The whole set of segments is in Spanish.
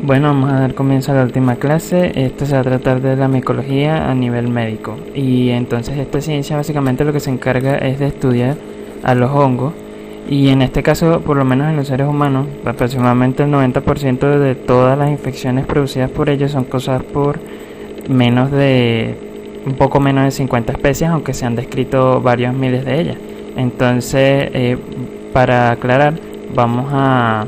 Bueno, vamos a dar comienzo a la última clase. Esto se va a tratar de la micología a nivel médico. Y entonces esta ciencia básicamente lo que se encarga es de estudiar a los hongos. Y en este caso, por lo menos en los seres humanos, aproximadamente el 90% de todas las infecciones producidas por ellos son causadas por un poco menos de 50 especies, aunque se han descrito varios miles de ellas. Entonces, para aclarar, vamos a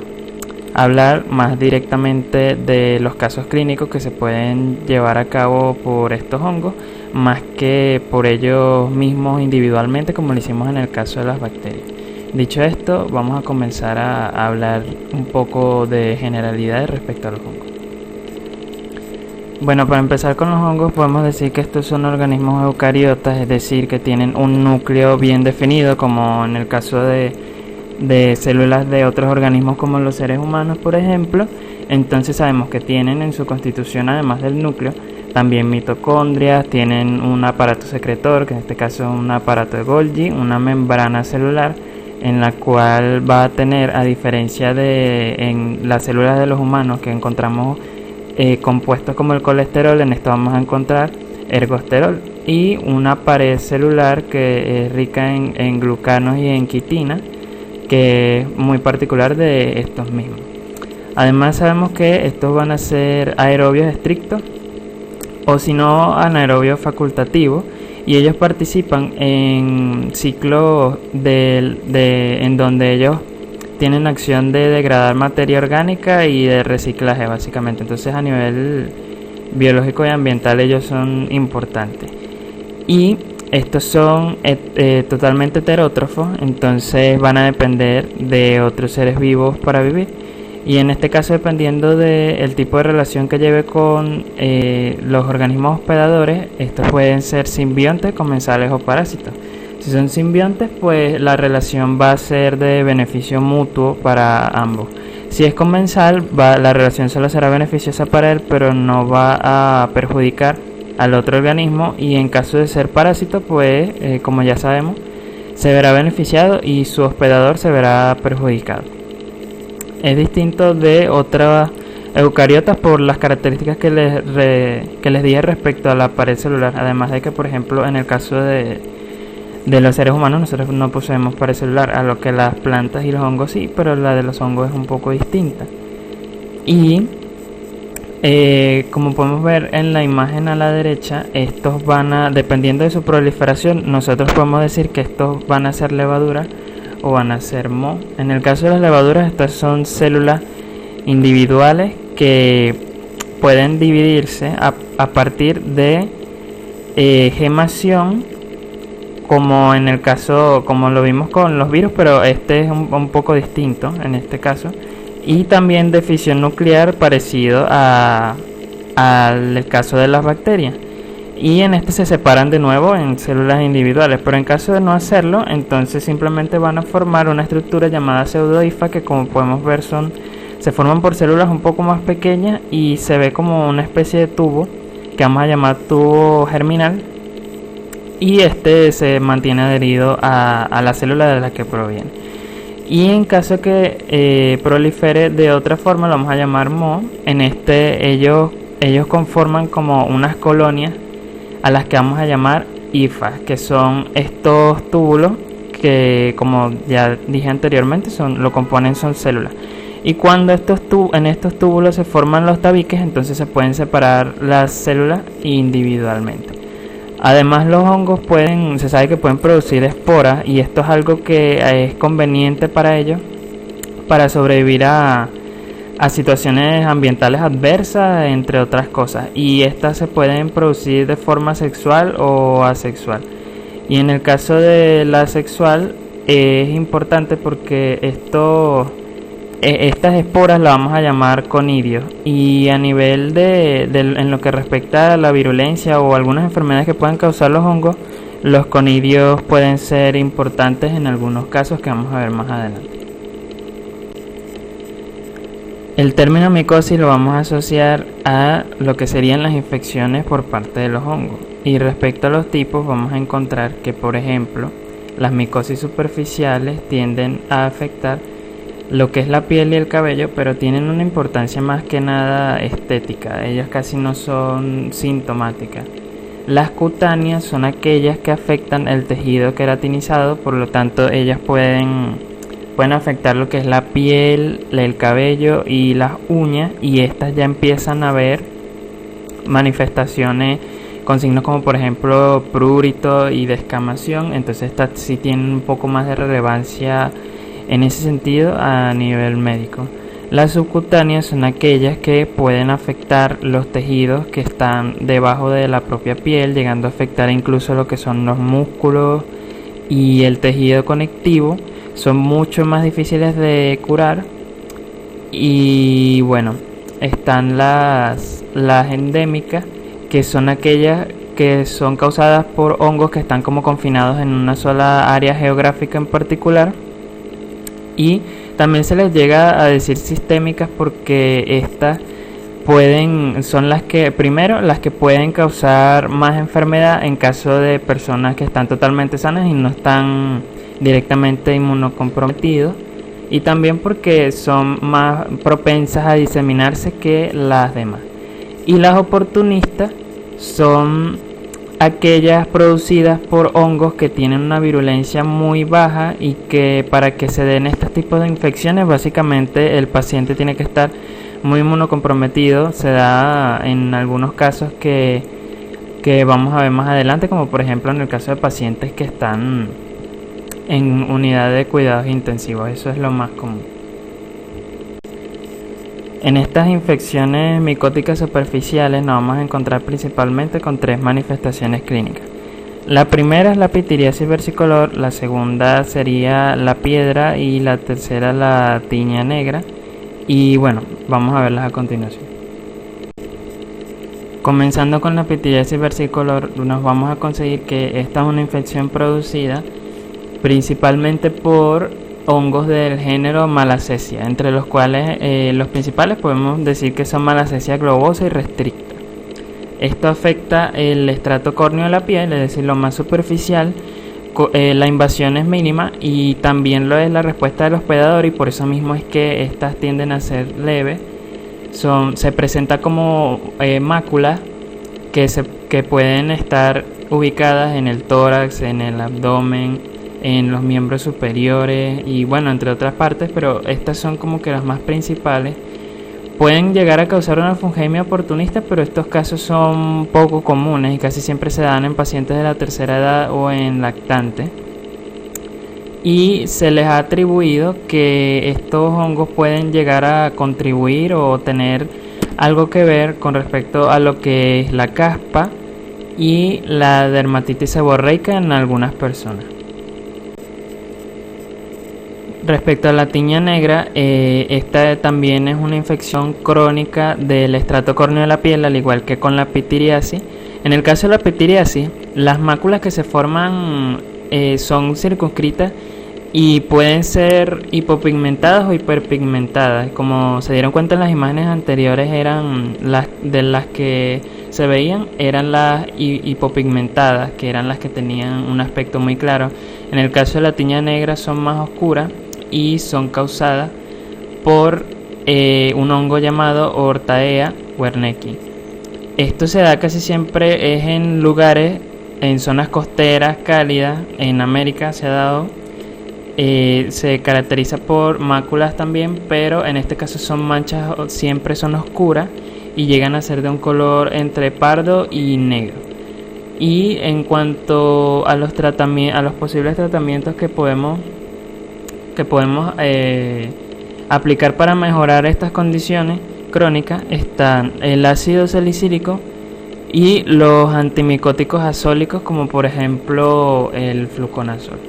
hablar más directamente de los casos clínicos que se pueden llevar a cabo por estos hongos, más que por ellos mismos individualmente, como lo hicimos en el caso de las bacterias. Dicho esto, vamos a comenzar a hablar un poco de generalidades respecto a los hongos. Bueno, para empezar con los hongos podemos decir que estos son organismos eucariotas, es decir, que tienen un núcleo bien definido, como en el caso de células de otros organismos como los seres humanos, por ejemplo. Entonces sabemos que tienen en su constitución, además del núcleo, también mitocondrias, tienen un aparato secretor, que en este caso es un aparato de Golgi, una membrana celular, en la cual va a tener, a diferencia de en las células de los humanos que encontramos compuestos como el colesterol, en esto vamos a encontrar ergosterol, y una pared celular que es rica en glucanos y en quitina, que es muy particular de estos mismos. Además sabemos que estos van a ser aerobios estrictos o si no anaerobios facultativos, y ellos participan en ciclos en donde ellos tienen acción de degradar materia orgánica y de reciclaje básicamente. Entonces a nivel biológico y ambiental ellos son importantes. Y estos son totalmente heterótrofos, entonces van a depender de otros seres vivos para vivir. Y en este caso, dependiendo del tipo de relación que lleve con los organismos hospedadores, estos pueden ser simbiontes, comensales o parásitos. Si son simbiontes, pues la relación va a ser de beneficio mutuo para ambos. Si es comensal, la relación solo será beneficiosa para él, pero no va a perjudicar al otro organismo, y en caso de ser parásito, pues como ya sabemos, se verá beneficiado y su hospedador se verá perjudicado. Es distinto de otras eucariotas por las características que les dije respecto a la pared celular, además de que, por ejemplo, en el caso de los seres humanos nosotros no poseemos pared celular, a lo que las plantas y los hongos sí, pero la de los hongos es un poco distinta. Y como podemos ver en la imagen a la derecha, estos dependiendo de su proliferación, nosotros podemos decir que estos van a ser levaduras o van a ser moho. En el caso de las levaduras, estas son células individuales que pueden dividirse a partir de gemación, como en el caso, como lo vimos con los virus, pero este es un poco distinto en este caso. Y también de fisión nuclear, parecido al caso de las bacterias. Y en este se separan de nuevo en células individuales, pero en caso de no hacerlo, entonces simplemente van a formar una estructura llamada pseudohifa, que como podemos ver se forman por células un poco más pequeñas y se ve como una especie de tubo que vamos a llamar tubo germinal, y este se mantiene adherido a la célula de la que proviene. Y en caso que prolifere de otra forma, lo vamos a llamar moho. En ellos conforman como unas colonias a las que vamos a llamar hifas, que son estos túbulos que, como ya dije anteriormente, son células. Y cuando en estos túbulos se forman los tabiques, entonces se pueden separar las células individualmente. Además, los hongos se sabe que pueden producir esporas, y esto es algo que es conveniente para ellos para sobrevivir a situaciones ambientales adversas, entre otras cosas, y estas se pueden producir de forma sexual o asexual. Y en el caso de la asexual es importante porque estas esporas las vamos a llamar conidios, y a nivel en lo que respecta a la virulencia o algunas enfermedades que puedan causar los hongos, los conidios pueden ser importantes en algunos casos que vamos a ver más adelante. El término micosis lo vamos a asociar a lo que serían las infecciones por parte de los hongos, y respecto a los tipos vamos a encontrar que, por ejemplo, las micosis superficiales tienden a afectar lo que es la piel y el cabello, pero tienen una importancia más que nada estética. Ellas casi no son sintomáticas. Las cutáneas son aquellas que afectan el tejido queratinizado, por lo tanto ellas pueden afectar lo que es la piel, el cabello y las uñas, y estas ya empiezan a ver manifestaciones con signos como por ejemplo prurito y descamación. Entonces estas sí tienen un poco más de relevancia en ese sentido a nivel médico. Las subcutáneas son aquellas que pueden afectar los tejidos que están debajo de la propia piel, llegando a afectar incluso lo que son los músculos y el tejido conectivo. Son mucho más difíciles de curar. Y bueno, están las endémicas, que son aquellas que son causadas por hongos que están como confinados en una sola área geográfica en particular. Y también se les llega a decir sistémicas porque estas son las que pueden causar más enfermedad en caso de personas que están totalmente sanas y no están directamente inmunocomprometidos, y también porque son más propensas a diseminarse que las demás. Y las oportunistas son aquellas producidas por hongos que tienen una virulencia muy baja, y que para que se den estos tipos de infecciones básicamente el paciente tiene que estar muy inmunocomprometido. Se da en algunos casos que vamos a ver más adelante, como por ejemplo en el caso de pacientes que están en unidad de cuidados intensivos. Eso es lo más común. En estas infecciones micóticas superficiales nos vamos a encontrar principalmente con 3 manifestaciones clínicas. La primera es la pitiriasis versicolor, la segunda sería la piedra y la tercera la tiña negra. Y bueno, vamos a verlas a continuación. Comenzando con la pitiriasis versicolor, nos vamos a conseguir que esta es una infección producida principalmente por hongos del género Malassezia, entre los cuales los principales podemos decir que son Malassezia globosa y restricta. Esto afecta el estrato córneo de la piel, es decir, lo más superficial. La invasión es mínima y también lo es la respuesta del hospedador, y por eso mismo es que estas tienden a ser leves. Se presenta como máculas que pueden estar ubicadas en el tórax, en el abdomen, en los miembros superiores y bueno, entre otras partes, pero estas son como que las más principales. Pueden llegar a causar una fungemia oportunista, pero estos casos son poco comunes y casi siempre se dan en pacientes de la tercera edad o en lactantes. Y se les ha atribuido que estos hongos pueden llegar a contribuir o tener algo que ver con respecto a lo que es la caspa y la dermatitis seborreica en algunas personas. Respecto a la tiña negra, esta también es una infección crónica del estrato córneo de la piel, al igual que con la pitiriasis. En el caso de la pitiriasis, las máculas que se forman son circunscritas y pueden ser hipopigmentadas o hiperpigmentadas. Como se dieron cuenta en las imágenes anteriores, eran las que se veían eran las hipopigmentadas, que eran las que tenían un aspecto muy claro. En el caso de la tiña negra son más oscuras y son causadas por un hongo llamado Ortaea wernicki. Esto se da casi siempre en lugares, en zonas costeras cálidas. En América se ha dado, se caracteriza por máculas también, pero en este caso son manchas, siempre son oscuras y llegan a ser de un color entre pardo y negro. Y en cuanto a los posibles tratamientos que podemos aplicar para mejorar estas condiciones crónicas, están el ácido salicílico y los antimicóticos azólicos, como por ejemplo el fluconazol.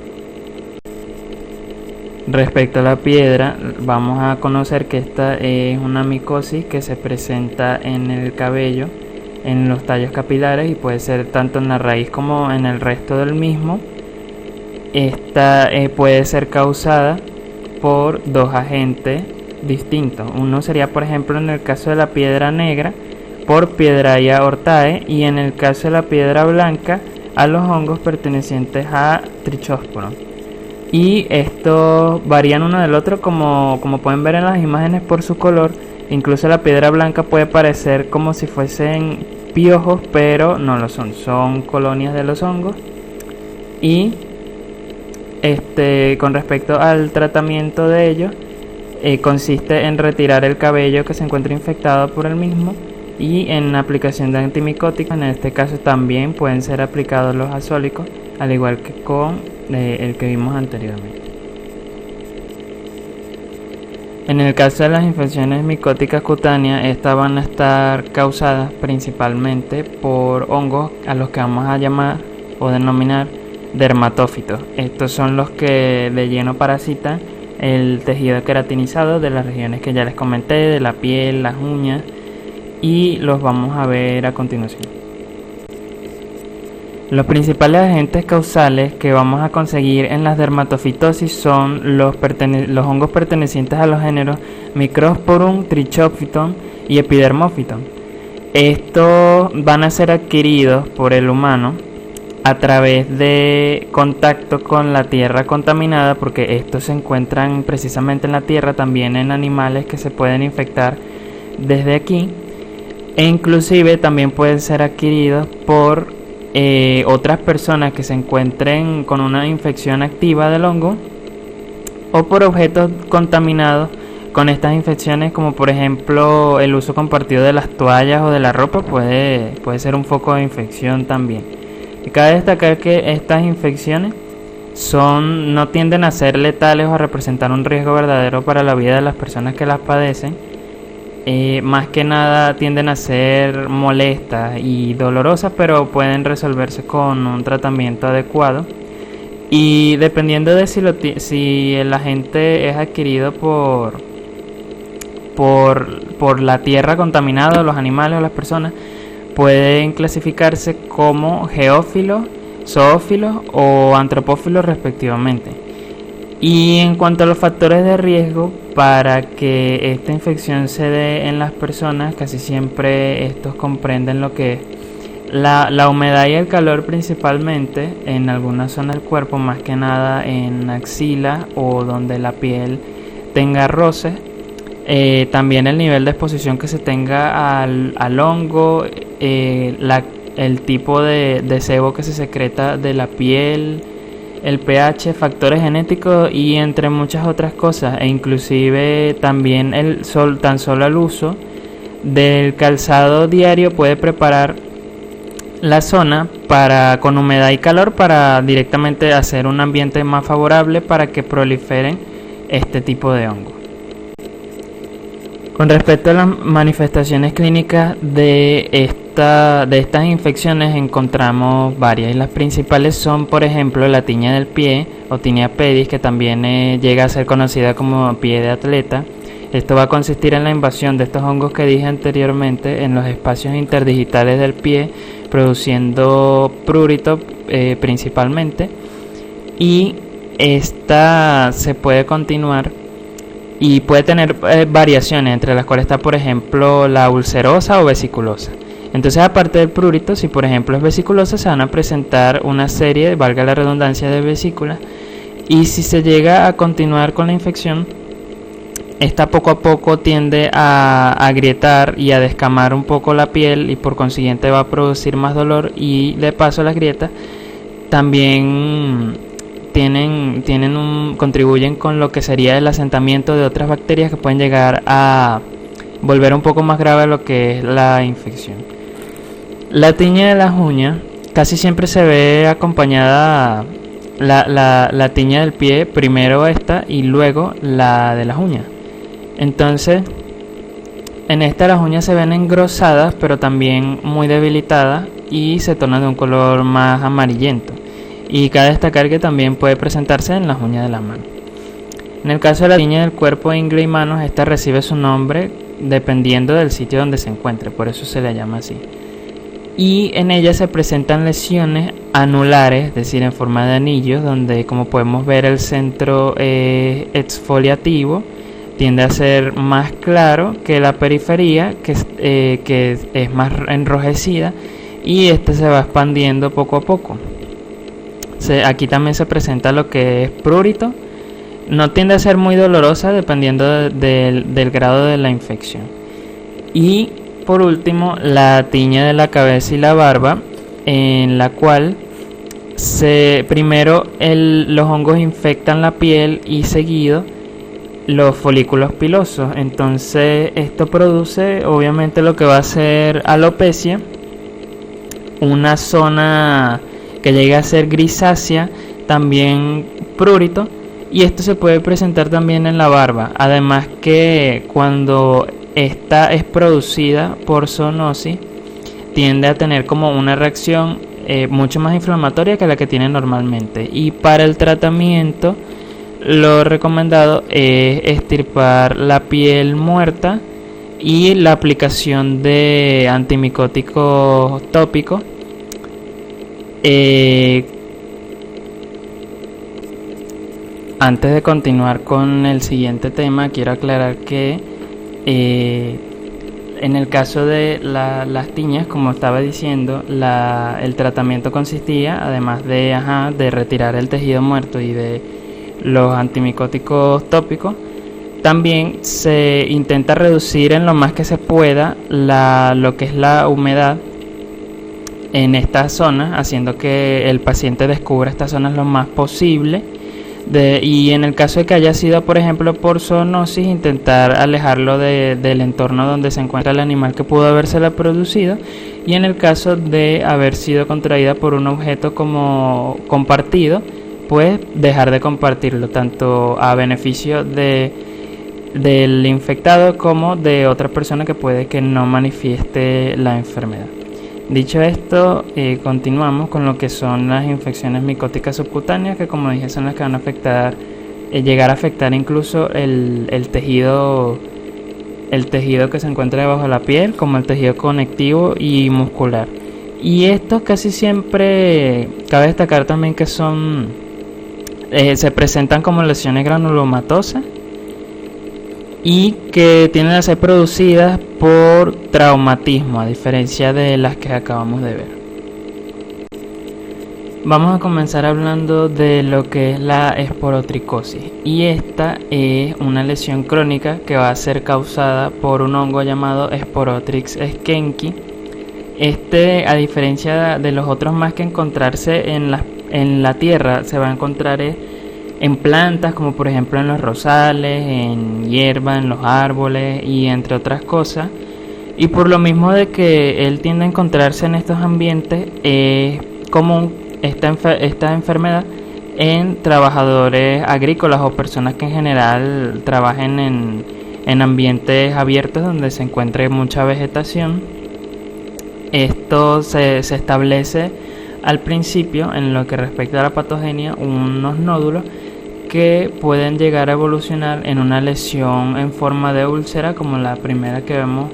Respecto a la piedra, vamos a conocer que esta es una micosis que se presenta en el cabello, en los tallos capilares, y puede ser tanto en la raíz como en el resto del mismo. Esta puede ser causada por 2 agentes distintos. Uno sería, por ejemplo, en el caso de la piedra negra, por Piedrahia ortae, y en el caso de la piedra blanca, a los hongos pertenecientes a Trichosporum. y estos varían uno del otro como pueden ver en las imágenes por su color. Incluso la piedra blanca puede parecer como si fuesen piojos, pero no lo son colonias de los hongos. Y con respecto al tratamiento de ellos, consiste en retirar el cabello que se encuentra infectado por el mismo y en la aplicación de antimicóticos. En este caso también pueden ser aplicados los azólicos, al igual que con el que vimos anteriormente. En el caso de las infecciones micóticas cutáneas, estas van a estar causadas principalmente por hongos a los que vamos a llamar o denominar dermatófitos. Estos son los que de lleno parasitan el tejido queratinizado de las regiones que ya les comenté, de la piel, las uñas, y los vamos a ver a continuación. Los principales agentes causales que vamos a conseguir en las dermatofitosis son los hongos pertenecientes a los géneros Microsporum, Trichophyton y Epidermophyton. Estos van a ser adquiridos por el humano a través de contacto con la tierra contaminada, porque estos se encuentran precisamente en la tierra, también en animales que se pueden infectar desde aquí, e inclusive también pueden ser adquiridos por otras personas que se encuentren con una infección activa del hongo, o por objetos contaminados con estas infecciones, como por ejemplo el uso compartido de las toallas o de la ropa puede ser un foco de infección también. Y cabe destacar que estas infecciones no tienden a ser letales o a representar un riesgo verdadero para la vida de las personas que las padecen. Más que nada tienden a ser molestas y dolorosas, pero pueden resolverse con un tratamiento adecuado. Y dependiendo de si el agente es adquirido por la tierra contaminada, los animales o las personas, pueden clasificarse como geófilos, zoófilos o antropófilos respectivamente. Y en cuanto a los factores de riesgo para que esta infección se dé en las personas, casi siempre estos comprenden lo que es la humedad y el calor, principalmente en algunas zonas del cuerpo, más que nada en axila o donde la piel tenga roces. También el nivel de exposición que se tenga al hongo, el tipo de sebo que se secreta de la piel, el pH, factores genéticos y entre muchas otras cosas, e inclusive también tan solo el uso del calzado diario puede preparar la zona con humedad y calor para directamente hacer un ambiente más favorable para que proliferen este tipo de hongos. Con respecto a las manifestaciones clínicas de estas infecciones, encontramos varias, y las principales son, por ejemplo, la tiña del pie o tinea pedis, que también llega a ser conocida como pie de atleta. Esto va a consistir en la invasión de estos hongos que dije anteriormente en los espacios interdigitales del pie, produciendo prurito principalmente, y esta se puede continuar y puede tener variaciones, entre las cuales está, por ejemplo, la ulcerosa o vesiculosa. Entonces, aparte del prurito, si por ejemplo es vesiculosa, se van a presentar una serie, valga la redundancia, de vesículas, y si se llega a continuar con la infección, esta poco a poco tiende a agrietar y a descamar un poco la piel, y por consiguiente va a producir más dolor, y de paso las grietas también contribuyen con lo que sería el asentamiento de otras bacterias que pueden llegar a volver un poco más grave lo que es la infección. La tiña de las uñas casi siempre se ve acompañada la tiña del pie, primero esta y luego la de las uñas. Entonces, en esta las uñas se ven engrosadas, pero también muy debilitadas, y se tornan de un color más amarillento. Y cabe destacar que también puede presentarse en las uñas de la mano. En el caso de la tiña del cuerpo, ingle y manos, esta recibe su nombre dependiendo del sitio donde se encuentre, por eso se le llama así. Y en ella se presentan lesiones anulares, es decir, en forma de anillos, donde, como podemos ver, el centro exfoliativo tiende a ser más claro que la periferia, que es más enrojecida, y este se va expandiendo poco a poco. Aquí también se presenta lo que es prurito. No tiende a ser muy dolorosa dependiendo del grado de la infección. Y por último, la tiña de la cabeza y la barba, en la cual primero los hongos infectan la piel y seguido los folículos pilosos. Entonces esto produce obviamente lo que va a ser alopecia, una zona que llega a ser grisácea, también prurito, y esto se puede presentar también en la barba. Además que cuando esta es producida por zoonosis, tiende a tener como una reacción mucho más inflamatoria que la que tiene normalmente. Y para el tratamiento, lo recomendado es extirpar la piel muerta y la aplicación de antimicóticos tópicos. Antes de continuar con el siguiente tema, quiero aclarar que en el caso de las tiñas, como estaba diciendo, el tratamiento consistía, además de retirar el tejido muerto y de los antimicóticos tópicos, también se intenta reducir en lo más que se pueda lo que es la humedad en estas zonas, haciendo que el paciente descubra estas zonas lo más posible. Y en el caso de que haya sido, por ejemplo, por zoonosis, intentar alejarlo del entorno donde se encuentra el animal que pudo habérsela producido. Y en el caso de haber sido contraída por un objeto como compartido, pues dejar de compartirlo, tanto a beneficio del infectado como de otra persona que puede que no manifieste la enfermedad. Dicho esto, continuamos con lo que son las infecciones micóticas subcutáneas, que como dije son las que van a afectar, llegar a afectar incluso el tejido que se encuentra debajo de la piel, como el tejido conectivo y muscular. Y estos casi siempre, cabe destacar también que se presentan como lesiones granulomatosas y que tienden a ser producidas por traumatismo, a diferencia de las que acabamos de ver. Vamos a comenzar hablando de lo que es la esporotricosis, y esta es una lesión crónica que va a ser causada por un hongo llamado Sporotrix schenckii. A diferencia de los otros más que encontrarse en la tierra, se va a encontrar en plantas, como por ejemplo en los rosales, en hierba, en los árboles y entre otras cosas. Y por lo mismo de que él tiende a encontrarse en estos ambientes, es común esta enfermedad en trabajadores agrícolas o personas que en general trabajen en ambientes abiertos donde se encuentre mucha vegetación. Esto se establece al principio, en lo que respecta a la patogenia, unos nódulos que pueden llegar a evolucionar en una lesión en forma de úlcera, como la primera que vemos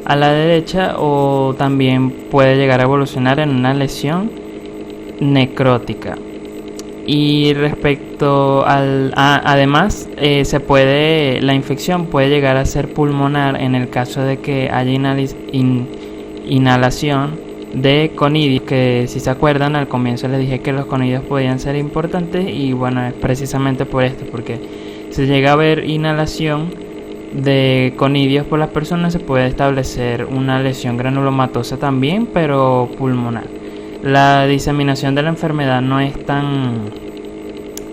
a la derecha, o también puede llegar a evolucionar en una lesión necrótica. Y respecto además, la infección puede llegar a ser pulmonar en el caso de que haya inhalación de conidios, que si se acuerdan al comienzo les dije que los conidios podían ser importantes, y bueno, es precisamente por esto, porque si llega a haber inhalación de conidios por las personas, se puede establecer una lesión granulomatosa también, pero pulmonar. La diseminación de la enfermedad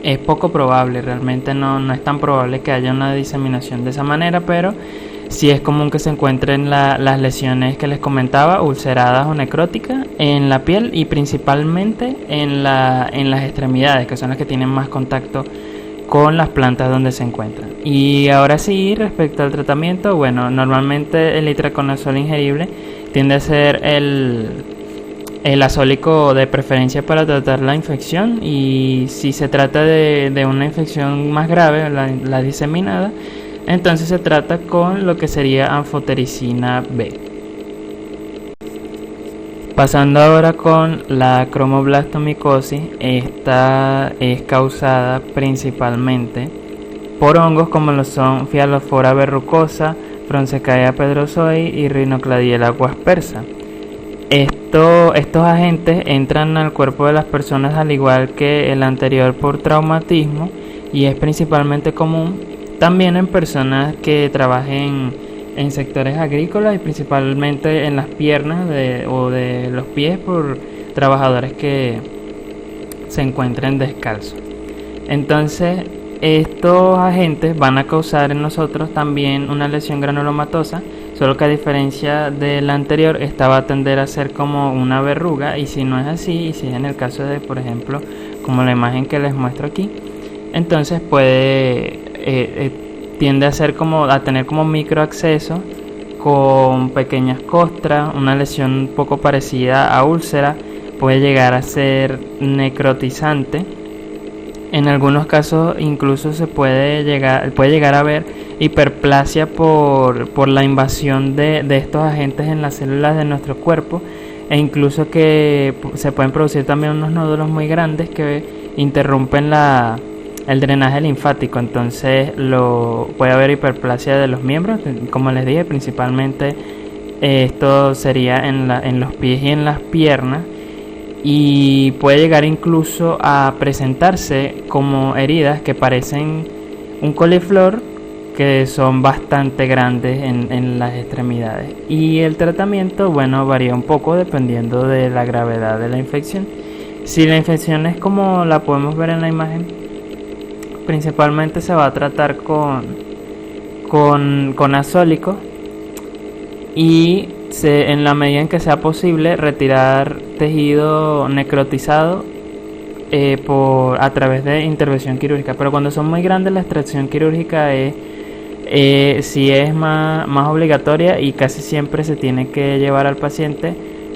es poco probable, realmente no es tan probable que haya una diseminación de esa manera, pero sí es común que se encuentren las lesiones que les comentaba, ulceradas o necróticas, en la piel y principalmente en las extremidades, que son las que tienen más contacto con las plantas donde se encuentran. Y ahora sí, respecto al tratamiento, bueno, normalmente el itraconazol ingerible tiende a ser el azólico de preferencia para tratar la infección, y si se trata de una infección más grave, la diseminada, entonces se trata con lo que sería anfotericina B. Pasando ahora con la cromoblastomicosis, esta es causada principalmente por hongos como lo son Phyalophora verrucosa, Fronsecaea pedrozoi y Rhinocladiella guaspersa. estos agentes entran al cuerpo de las personas al igual que el anterior por traumatismo y es principalmente común también en personas que trabajen en sectores agrícolas y principalmente en las piernas o de los pies por trabajadores que se encuentren descalzos. Entonces, estos agentes van a causar en nosotros también una lesión granulomatosa, solo que a diferencia del anterior, esta va a tender a ser como una verruga, y si no es así, y si es en el caso de, por ejemplo, como la imagen que les muestro aquí, entonces tiende a ser a tener como microacceso con pequeñas costras, una lesión un poco parecida a úlcera, puede llegar a ser necrotizante. En algunos casos incluso puede llegar a haber hiperplasia por la invasión de estos agentes en las células de nuestro cuerpo, e incluso que se pueden producir también unos nódulos muy grandes que interrumpen el drenaje linfático. Entonces puede haber hiperplasia de los miembros, como les dije, principalmente esto sería en los pies y en las piernas, y puede llegar incluso a presentarse como heridas que parecen un coliflor, que son bastante grandes en las extremidades. Y el tratamiento, bueno, varía un poco dependiendo de la gravedad de la infección. Si la infección es como la podemos ver en la imagen, principalmente se va a tratar con azólicos y en la medida en que sea posible retirar tejido necrotizado a través de intervención quirúrgica. Pero cuando son muy grandes, la extracción quirúrgica sí es más obligatoria, y casi siempre se tiene que llevar al paciente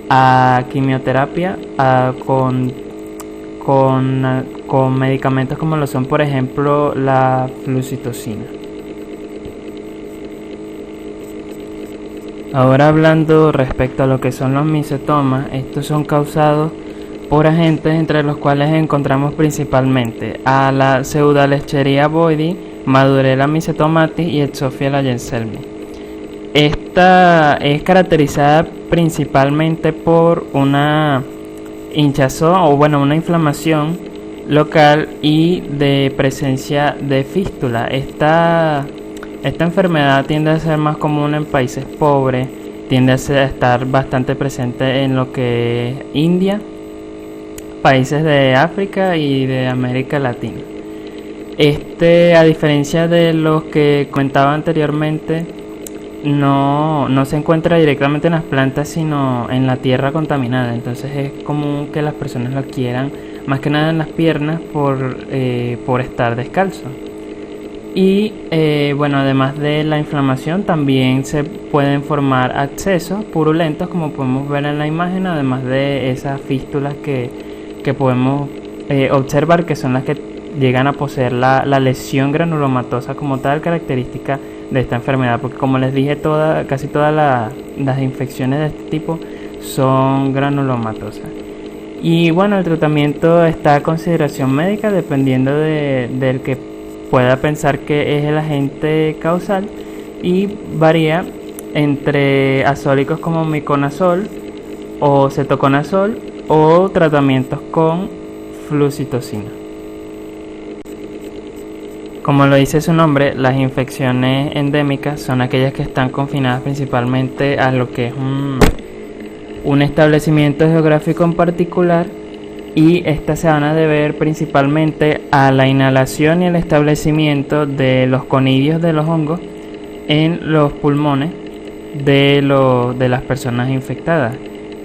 a quimioterapia con medicamentos como lo son, por ejemplo, la flucitocina. Ahora, hablando respecto a lo que son los micetomas, estos son causados por agentes entre los cuales encontramos principalmente a la Pseudalescherichia boydii, Madurella mycetomatis y Exophila jenselmi. Esta es caracterizada principalmente por una hinchazón una inflamación local y de presencia de fístula. Esta enfermedad tiende a ser más común en países pobres, tiende a estar bastante presente en lo que es India, países de África y de América Latina. A diferencia de los que comentaba anteriormente, no se encuentra directamente en las plantas, sino en la tierra contaminada. Entonces es común que las personas lo adquieran más que nada en las piernas por estar descalzo. Y además de la inflamación, también se pueden formar abscesos purulentos, como podemos ver en la imagen, además de esas fístulas que podemos observar, que son las que llegan a poseer la lesión granulomatosa como tal, característica de esta enfermedad, porque como les dije, casi todas las infecciones de este tipo son granulomatosas. Y bueno, el tratamiento está a consideración médica, dependiendo del que pueda pensar que es el agente causal, y varía entre azólicos como miconazol o cetoconazol o tratamientos con flucitocina. Como lo dice su nombre, las infecciones endémicas son aquellas que están confinadas principalmente a lo que es un establecimiento geográfico en particular, y estas se van a deber principalmente a la inhalación y el establecimiento de los conidios de los hongos en los pulmones de las personas infectadas.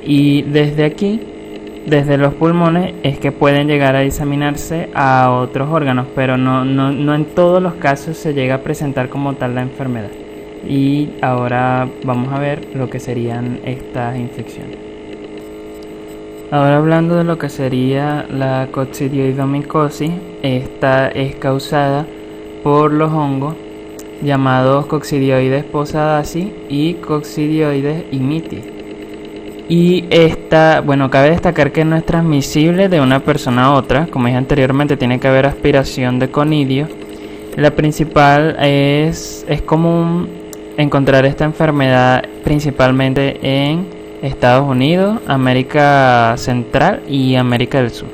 Y desde los pulmones es que pueden llegar a diseminarse a otros órganos, pero no en todos los casos se llega a presentar como tal la enfermedad. Y ahora vamos a ver lo que serían estas infecciones. Ahora, hablando de lo que sería la coccidioidomicosis, esta es causada por los hongos llamados Coccidioides posadaci y Coccidioides imitis. Y cabe destacar que no es transmisible de una persona a otra. Como dije anteriormente, tiene que haber aspiración de conidio. La principal es común encontrar esta enfermedad principalmente en Estados Unidos, América Central y América del Sur.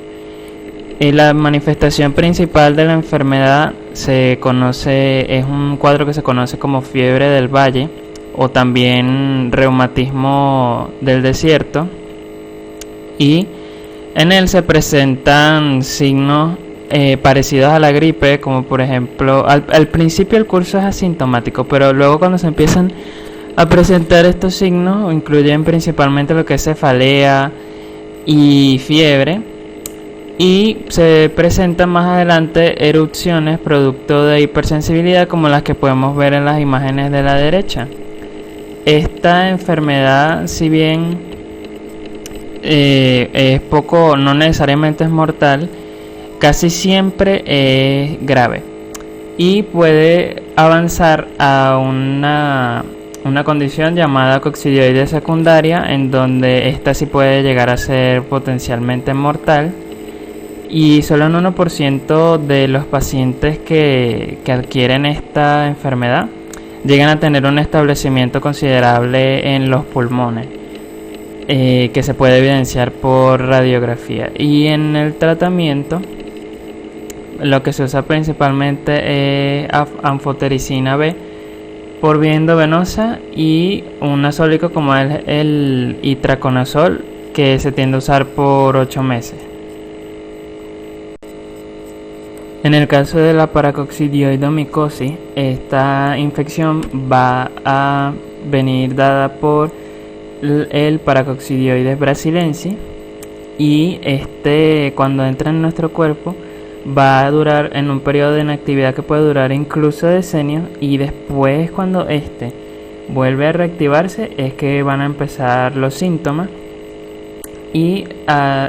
La manifestación principal de la enfermedad es un cuadro que se conoce como fiebre del valle o también reumatismo del desierto, y en él se presentan signos parecidos a la gripe, como por ejemplo, al principio el curso es asintomático, pero luego cuando se empiezan a presentar estos signos, incluyen principalmente lo que es cefalea y fiebre, y se presentan más adelante erupciones producto de hipersensibilidad, como las que podemos ver en las imágenes de la derecha. Esta enfermedad, si bien no necesariamente es mortal, casi siempre es grave y puede avanzar a una condición llamada coccidioides secundaria, en donde esta sí puede llegar a ser potencialmente mortal, y solo en 1% de los pacientes que adquieren esta enfermedad llegan a tener un establecimiento considerable en los pulmones, que se puede evidenciar por radiografía. Y en el tratamiento, lo que se usa principalmente es anfotericina B por vía endovenosa y un azólico como es el itraconazol, que se tiende a usar por 8 meses. En el caso de la paracoccidioidomicosis, esta infección va a venir dada por el Paracoccidioides brasilensis, y cuando entra en nuestro cuerpo va a durar en un periodo de inactividad que puede durar incluso decenios, y después, cuando vuelve a reactivarse, es que van a empezar los síntomas. Y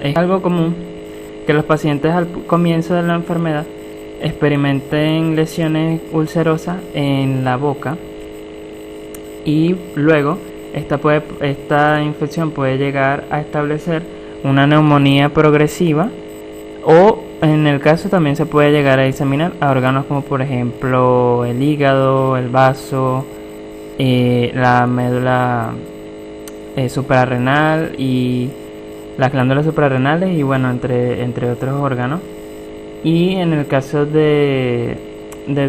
es algo común que los pacientes al comienzo de la enfermedad experimenten lesiones ulcerosas en la boca, y luego esta infección puede llegar a establecer una neumonía progresiva, o en el caso también se puede llegar a diseminar a órganos como por ejemplo el hígado, el vaso, la médula suprarrenal y las glándulas suprarrenales, y bueno, entre otros órganos. Y en el caso del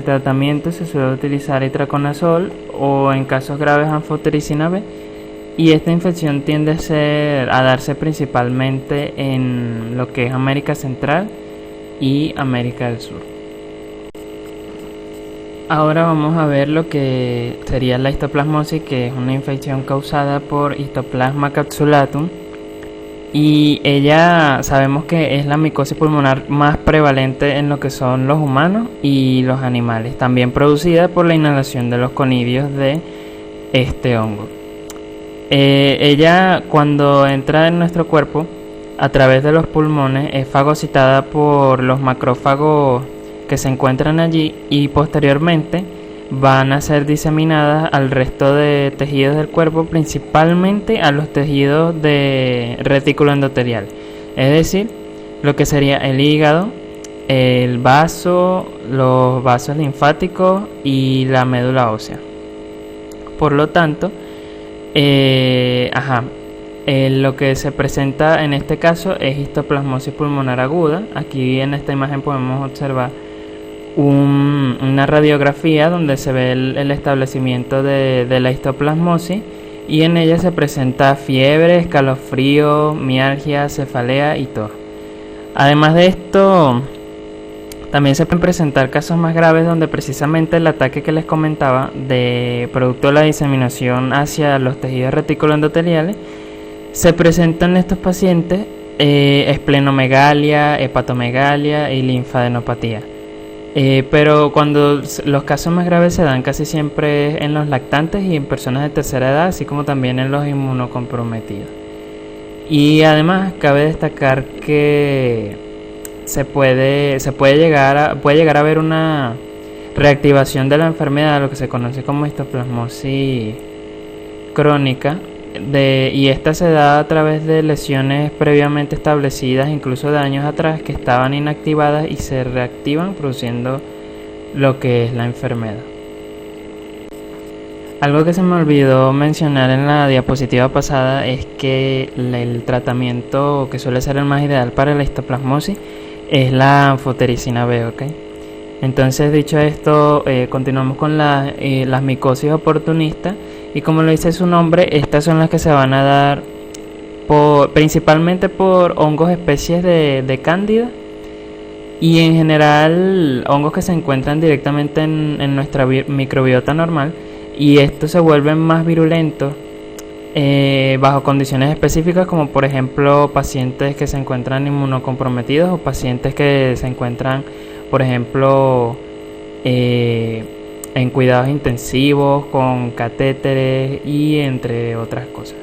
tratamiento se suele utilizar itraconazol, o en casos graves anfotericina B, y esta infección tiende a darse principalmente en lo que es América Central y América del Sur. Ahora vamos a ver lo que sería la histoplasmosis, que es una infección causada por Histoplasma capsulatum, y ella sabemos que es la micosis pulmonar más prevalente en lo que son los humanos y los animales, también producida por la inhalación de los conidios de este hongo. Ella, cuando entra en nuestro cuerpo a través de los pulmones, es fagocitada por los macrófagos que se encuentran allí, y posteriormente van a ser diseminadas al resto de tejidos del cuerpo, principalmente a los tejidos de retículo endotelial, es decir, lo que sería el hígado, el vaso, los vasos linfáticos y la médula ósea. Por lo tanto, lo que se presenta en este caso es histoplasmosis pulmonar aguda. Aquí en esta imagen podemos observar una radiografía donde se ve el establecimiento de la histoplasmosis, y en ella se presenta fiebre, escalofrío, mialgia, cefalea y tos. Además de esto, también se pueden presentar casos más graves donde precisamente el ataque que les comentaba, de producto de la diseminación hacia los tejidos reticuloendoteliales, se presenta en estos pacientes esplenomegalia, hepatomegalia y linfadenopatía. Pero cuando los casos más graves se dan casi siempre en los lactantes y en personas de tercera edad, así como también en los inmunocomprometidos. Y además cabe destacar que puede llegar a haber una reactivación de la enfermedad, lo que se conoce como histoplasmosis crónica, y esta se da a través de lesiones previamente establecidas, incluso de años atrás, que estaban inactivadas y se reactivan, produciendo lo que es la enfermedad. Algo que se me olvidó mencionar en la diapositiva pasada es que el tratamiento que suele ser el más ideal para la histoplasmosis es la anfotericina B, ¿ok? Entonces, dicho esto, continuamos con las micosis oportunistas, y como lo dice su nombre, estas son las que se van a dar principalmente por hongos especies de cándida, y en general hongos que se encuentran directamente en nuestra microbiota normal, y estos se vuelven más virulentos bajo condiciones específicas, como por ejemplo pacientes que se encuentran inmunocomprometidos o pacientes que se encuentran, por ejemplo, en cuidados intensivos con catéteres y entre otras cosas.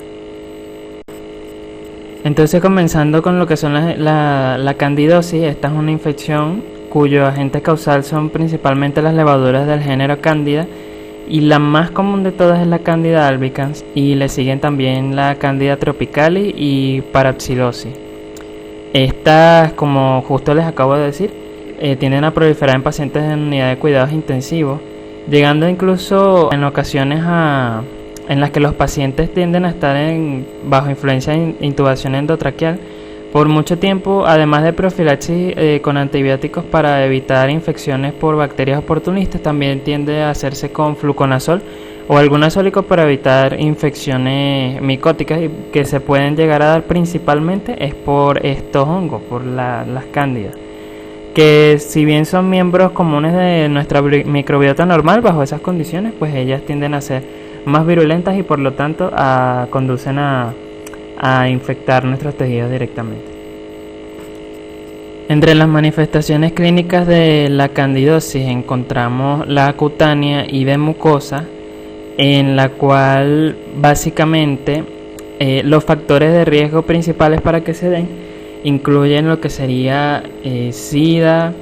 Entonces, comenzando con lo que son la candidosis, esta es una infección cuyo agente causal son principalmente las levaduras del género Candida, y la más común de todas es la Candida albicans, y le siguen también la Candida tropicalis y Parapsilosis. Estas, como justo les acabo de decir, tienden a proliferar en pacientes en unidad de cuidados intensivos, llegando incluso en ocasiones en las que los pacientes tienden a estar bajo influencia de intubación endotraqueal por mucho tiempo, además de profilaxis con antibióticos para evitar infecciones por bacterias oportunistas. También tiende a hacerse con fluconazol o algún azólico para evitar infecciones micóticas, y que se pueden llegar a dar principalmente es por estos hongos, por las cándidas, que si bien son miembros comunes de nuestra microbiota normal, bajo esas condiciones pues ellas tienden a ser más virulentas y por lo tanto conducen a infectar nuestros tejidos directamente. Entre las manifestaciones clínicas de la candidosis encontramos la cutánea y de mucosa, en la cual básicamente los factores de riesgo principales para que se den incluyen lo que sería SIDA,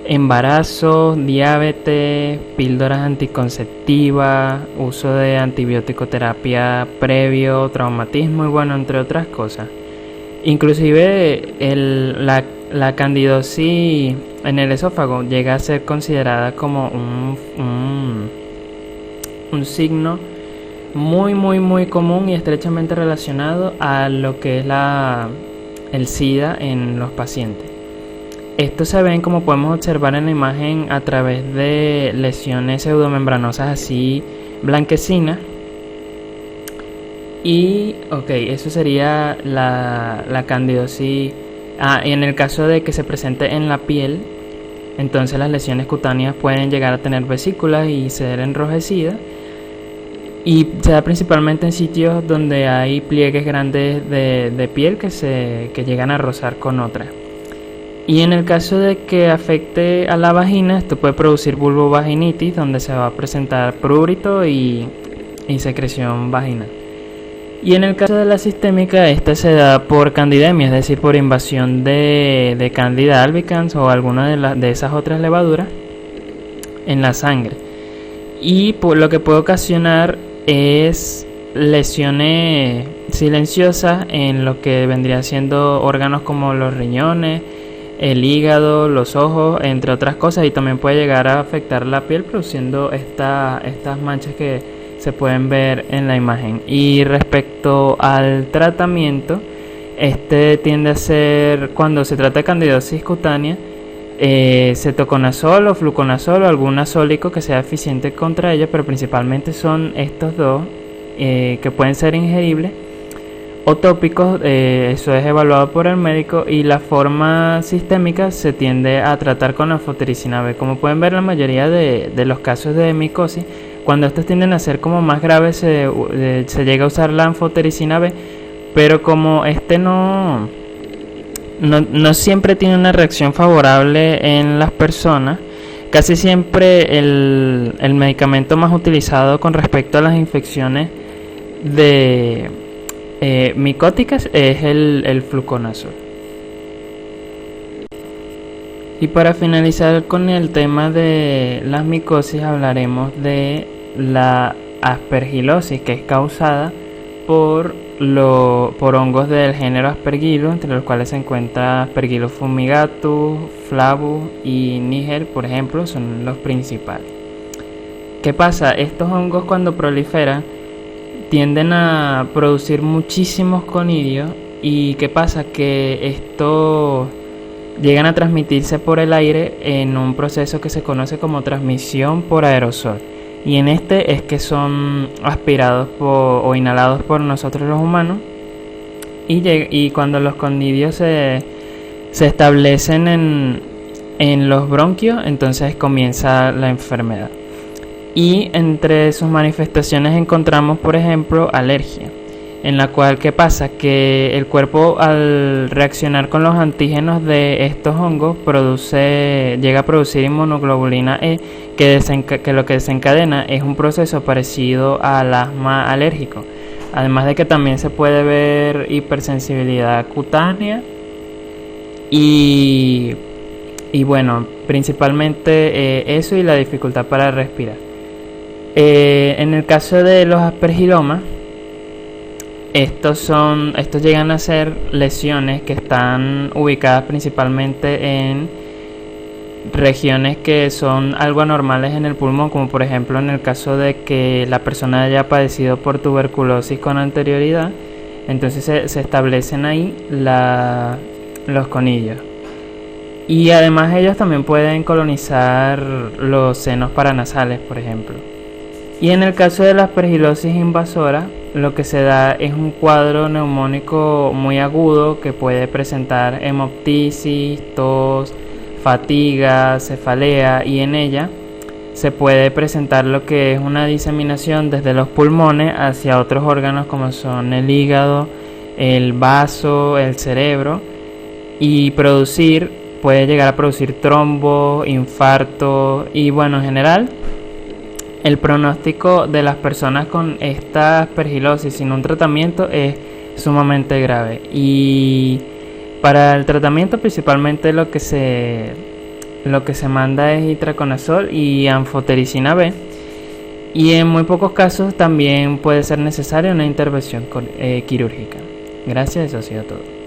embarazo, diabetes, píldoras anticonceptivas, uso de antibiótico-terapia previo, traumatismo y bueno, entre otras cosas. Inclusive la candidosis en el esófago llega a ser considerada como un signo muy común y estrechamente relacionado a lo que es el SIDA en los pacientes. Estos se ven, como podemos observar en la imagen, a través de lesiones pseudomembranosas así blanquecinas. Y eso sería la candidosis. Y en el caso de que se presente en la piel, entonces las lesiones cutáneas pueden llegar a tener vesículas y ser enrojecidas, y se da principalmente en sitios donde hay pliegues grandes de piel que llegan a rozar con otras. Y en el caso de que afecte a la vagina, esto puede producir vulvovaginitis, donde se va a presentar prurito y secreción vaginal. Y en el caso de la sistémica, esta se da por candidemia, es decir, por invasión de Candida albicans o alguna de esas otras levaduras en la sangre. Y lo que puede ocasionar es lesiones silenciosas en lo que vendrían siendo órganos como los riñones, el hígado, los ojos, entre otras cosas, y también puede llegar a afectar la piel produciendo estas manchas que se pueden ver en la imagen. Y respecto al tratamiento, este tiende a ser, cuando se trata de candidosis cutánea, cetoconazol o fluconazol o algún azólico que sea eficiente contra ella, pero principalmente son estos dos que pueden ser ingeribles o tópicos. Eso es evaluado por el médico, y la forma sistémica se tiende a tratar con anfotericina B. Como pueden ver, la mayoría de los casos de micosis, cuando estos tienden a ser como más graves, se llega a usar la anfotericina B, pero como no siempre tiene una reacción favorable en las personas, casi siempre el medicamento más utilizado con respecto a las infecciones micóticas es el fluconazol. Y para finalizar con el tema de las micosis, hablaremos de la aspergilosis, que es causada por hongos del género Aspergillus, entre los cuales se encuentra Aspergillus fumigatus, Flavus y Niger, por ejemplo, son los principales. ¿Qué pasa? Estos hongos cuando proliferan tienden a producir muchísimos conidios. ¿Y qué pasa? Que estos llegan a transmitirse por el aire en un proceso que se conoce como transmisión por aerosol. Y en este es que son aspirados o inhalados por nosotros los humanos. Y cuando los conidios se establecen en los bronquios, entonces comienza la enfermedad. Y entre sus manifestaciones encontramos, por ejemplo, alergia, en la cual, ¿qué pasa? Que el cuerpo, al reaccionar con los antígenos de estos hongos, llega a producir inmunoglobulina E, que lo que desencadena es un proceso parecido al asma alérgico. Además de que también se puede ver hipersensibilidad cutánea y bueno, principalmente eso y la dificultad para respirar. En el caso de los aspergilomas, estos llegan a ser lesiones que están ubicadas principalmente en regiones que son algo anormales en el pulmón, como por ejemplo en el caso de que la persona haya padecido por tuberculosis con anterioridad. Entonces se establecen ahí los conillos. Y además ellos también pueden colonizar los senos paranasales, por ejemplo. Y en el caso de la aspergilosis invasora, lo que se da es un cuadro neumónico muy agudo que puede presentar hemoptisis, tos, fatiga, cefalea, y en ella se puede presentar lo que es una diseminación desde los pulmones hacia otros órganos como son el hígado, el vaso, el cerebro, y puede llegar a producir trombos, infartos, y bueno, en general el pronóstico de las personas con esta aspergilosis sin un tratamiento es sumamente grave. Y para el tratamiento principalmente lo que se manda es itraconazol y anfotericina B, y en muy pocos casos también puede ser necesaria una intervención quirúrgica. Gracias, eso ha sido todo.